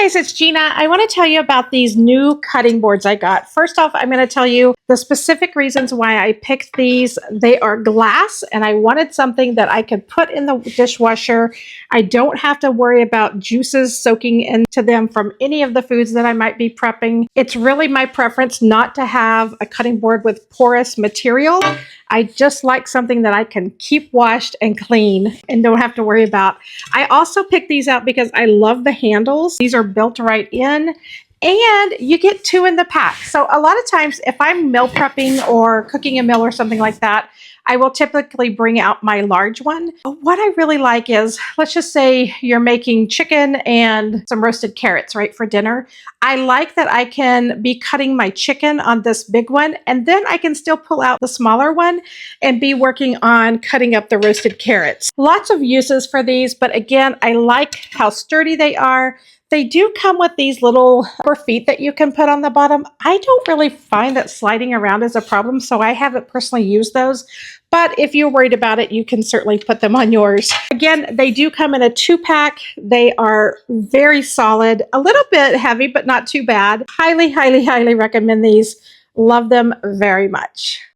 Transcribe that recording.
Guys, it's Gina. I want to tell you about these new cutting boards I got. First off, I'm going to tell you the specific reasons why I picked these. They are glass, and I wanted something that I could put in the dishwasher. I don't have to worry about juices soaking into them from any of the foods that I might be prepping. It's really my preference not to have a cutting board with porous material. I just like something that I can keep washed and clean and don't have to worry about. I also picked these out because I love the handles. These are built right in, and you get 2 in the pack. So a lot of times if I'm meal prepping or cooking a meal or something like that, I will typically bring out my large one. What I really like is, let's just say you're making chicken and some roasted carrots, right, for dinner. I like that I can be cutting my chicken on this big one, and then I can still pull out the smaller one and be working on cutting up the roasted carrots. Lots of uses for these, but again, I like how sturdy they are. They do come with these little rubber feet that you can put on the bottom. I don't really find that sliding around is a problem, so I haven't personally used those. But if you're worried about it, you can certainly put them on yours. Again, they do come in a 2-pack. They are very solid, a little bit heavy, but not too bad. Highly, highly, highly recommend these. Love them very much.